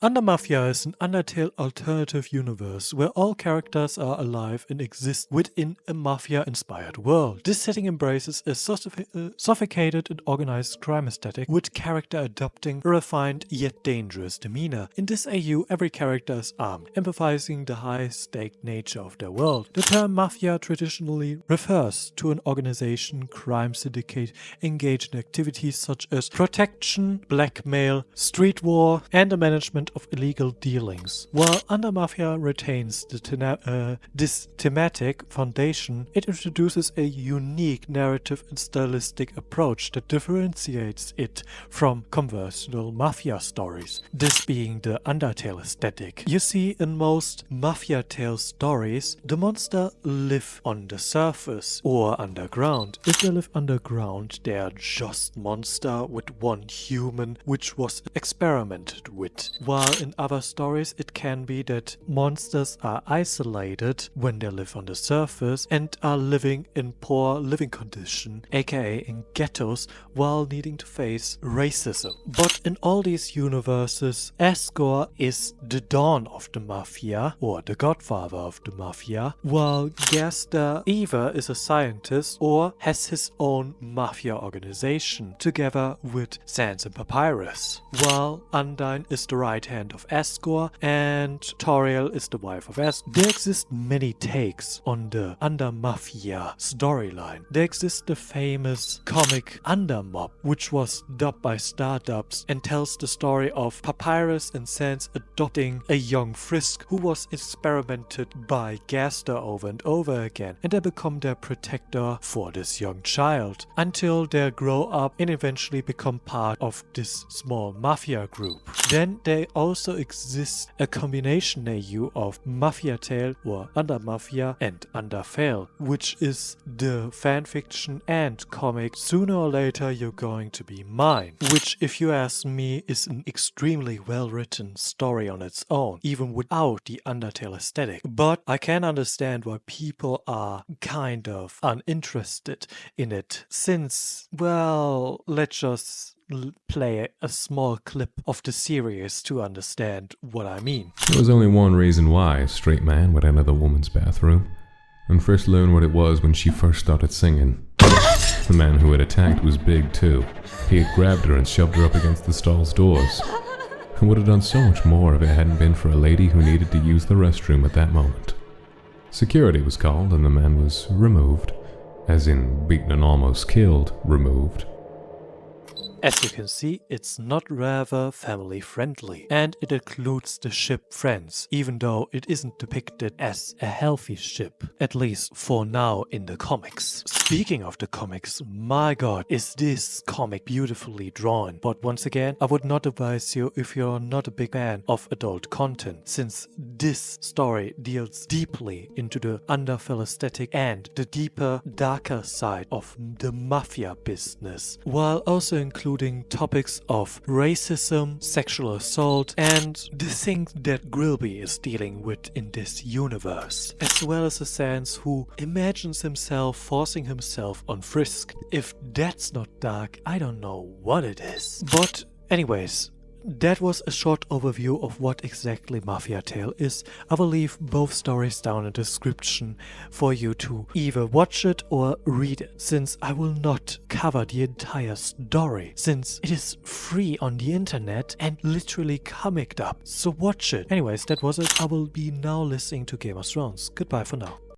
UnderMafia is an Undertale alternative universe where all characters are alive and exist within a mafia-inspired world. This setting embraces a sophisticated and organized crime aesthetic with character adopting a refined yet dangerous demeanor. In this AU, every character is armed, emphasizing the high-staked nature of their world. The term mafia traditionally refers to an organization, crime syndicate, engaged in activities such as protection, blackmail, street war, and the management of illegal dealings. While UnderMafia retains this thematic foundation, it introduces a unique narrative and stylistic approach that differentiates it from conventional mafia stories, this being the Undertale aesthetic. You see, in most Mafiatale stories, the monster live on the surface or underground. If they live underground, they are just monster with one human which was experimented with. While in other stories it can be that monsters are isolated when they live on the surface and are living in poor living condition, aka in ghettos, while needing to face racism. But in all these universes, Asgore is the dawn of the mafia, or the godfather of the mafia, while Gerster either is a scientist or has his own mafia organization, together with Sænz and Papyrus, while Undine is the right hand of Asgore and Toriel is the wife of Asgore. There exist many takes on the UnderMafia storyline. There exists the famous comic Undermob, which was dubbed by Stardubs and tells the story of Papyrus and Sænz adopting a young Frisk who was experimented by Gerster over and over again, and they become their protector for this young child until they grow up and eventually become part of this small mafia group. Then there also exists a combination AU of Mafiatale or UnderMafia and Undertale, which is the fanfiction and comic Sooner or Later You're Going to Be Mine, which, if you ask me, is an extremely well written story on its own, even without the Undertale aesthetic. But I can understand why people are kind of uninterested in it, since, well, let's just play a small clip of the series to understand what I mean. There was only one reason why a straight man would enter the woman's bathroom, and first learn what it was when she first started singing. The man who had attacked was big too. He had grabbed her and shoved her up against the stall's doors, and would have done so much more if it hadn't been for a lady who needed to use the restroom at that moment. Security was called and the man was removed, as in beaten and almost killed, removed. As you can see, it's not rather family friendly, and it includes the ship Friends, even though it isn't depicted as a healthy ship, at least for now in the comics. Speaking of the comics, my god, is this comic beautifully drawn. But once again, I would not advise you if you're not a big fan of adult content, since this story deals deeply into the Undertale aesthetic and the deeper, darker side of the mafia business, while also including topics of racism, sexual assault, and the things that Grilby is dealing with in this universe, as well as a Sans who imagines himself forcing himself on Frisk. If that's not dark, I don't know what it is. But anyways, that was a short overview of what exactly Mafiatale is. I will leave both stories down in the description for you to either watch it or read it, since I will not cover the entire story, since it is free on the internet and literally comicked up. So watch it. Anyways, that was it. I will be now listening to Game of Thrones. Goodbye for now.